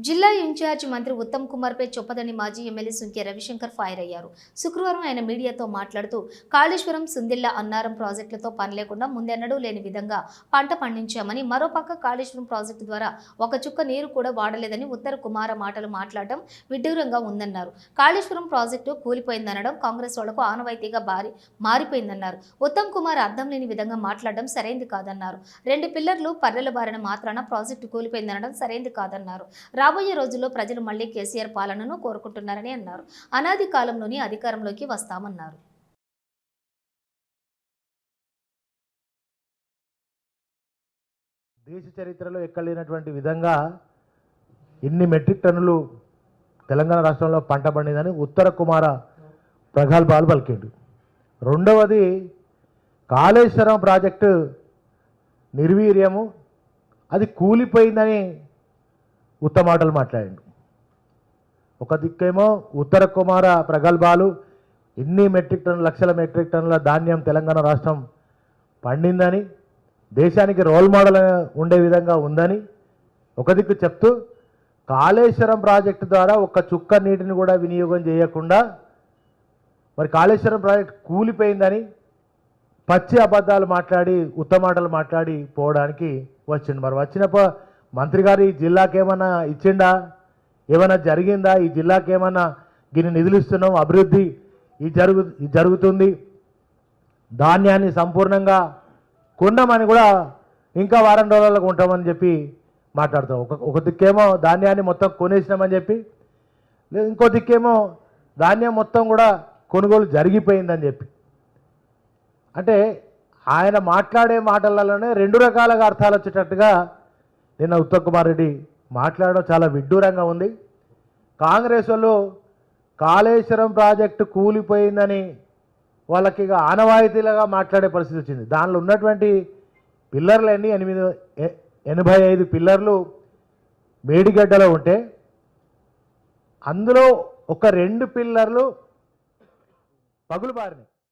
జిల్లా ఇన్ఛార్జి మంత్రి ఉత్తమ్ కుమార్ పై చొప్పదండి మాజీ ఎమ్మెల్యే సుంకే రవిశంకర్ ఫైర్ అయ్యారు. శుక్రవారం ఆయన మీడియాతో మాట్లాడుతూ కాళేశ్వరం, సుందిళ్ల, అన్నారం ప్రాజెక్టులతో పని లేకుండా ముందెన్నడూ లేని విధంగా పంట పండించామని, మరోపక్క కాళేశ్వరం ప్రాజెక్టు ద్వారా ఒక చుక్క నీరు కూడా వాడలేదని ఉత్తర కుమార మాటలు మాట్లాడటం విడ్డూరంగా ఉందన్నారు. కాళేశ్వరం ప్రాజెక్టు కూలిపోయిందనడం కాంగ్రెస్ వాళ్లకు ఆనవాయితీగా మారిపోయిందన్నారు. ఉత్తమ్ కుమార్ అర్థం లేని విధంగా మాట్లాడడం సరైంది కాదన్నారు. 2 పిల్లర్లు పర్రెల బారిన మాత్రాన ప్రాజెక్టు కూలిపోయిందనడం సరైంది కాదన్నారు. రాబోయే రోజుల్లో ప్రజలు మళ్లీ కేసీఆర్ పాలనను కోరుకుంటున్నారని అన్నారు. అనాది కాలంలోని అధికారంలోకి వస్తామన్నారు. దేశ చరిత్రలో ఎక్కలేనటువంటి విధంగా ఎన్ని మెట్రిక్ టన్నులు తెలంగాణ రాష్ట్రంలో పంట పండిందని ఉత్తర కుమార ప్రగల్భాలు పలికిండు. రెండవది, కాళేశ్వరం ప్రాజెక్టు నిర్వీర్యము, అది కూలిపోయిందని ఉత్తమాటలు మాట్లాడిండు. ఒక దిక్కేమో ఉత్తర కుమార ప్రగల్భాలు, ఎన్ని మెట్రిక్ టన్నులు, లక్షల మెట్రిక్ టన్నుల ధాన్యం తెలంగాణ రాష్ట్రం పండిందని, దేశానికి రోల్ మోడల్ ఉండే విధంగా ఉందని ఒక దిక్కు చెప్తూ, కాళేశ్వరం ప్రాజెక్టు ద్వారా ఒక్క చుక్క నీటిని కూడా వినియోగం చేయకుండా మరి కాళేశ్వరం ప్రాజెక్టు కూలిపోయిందని పచ్చి అబద్ధాలు మాట్లాడి, ఉత్తమాటలు మాట్లాడి పోవడానికి వచ్చిండు. మరి వచ్చినప్పుడు మంత్రి గారు ఈ జిల్లాకి ఏమన్నా ఇచ్చిండా? ఏమైనా జరిగిందా? ఈ జిల్లాకి ఏమన్నా గిన్ని నిధులు ఇస్తున్నాం, అభివృద్ధి జరుగుతుంది, ధాన్యాన్ని సంపూర్ణంగా కొన్నామని కూడా ఇంకా వారం రోజులకు ఉంటామని చెప్పి మాట్లాడతాం. ఒక దిక్కేమో ధాన్యాన్ని మొత్తం కొనేసినామని చెప్పి, లేదు ఇంకో దిక్కేమో ధాన్యం మొత్తం కూడా కొనుగోలు జరిగిపోయిందని చెప్పి. అంటే ఆయన మాట్లాడే మాటలలోనే 2 రకాలుగా అర్థాలు వచ్చేటట్టుగా నిన్న ఉత్తమ్ కుమార్ రెడ్డి మాట్లాడడం చాలా విడ్డూరంగా ఉంది. కాంగ్రెస్ వాళ్ళు కాళేశ్వరం ప్రాజెక్టు కూలిపోయిందని వాళ్ళకి ఇక ఆనవాయితీలుగా మాట్లాడే పరిస్థితి వచ్చింది. దానిలో ఉన్నటువంటి పిల్లర్లన్నీ 85 పిల్లర్లు మేడిగడ్డలో ఉంటే అందులో ఒక 2 పిల్లర్లు పగులు బారినాయి.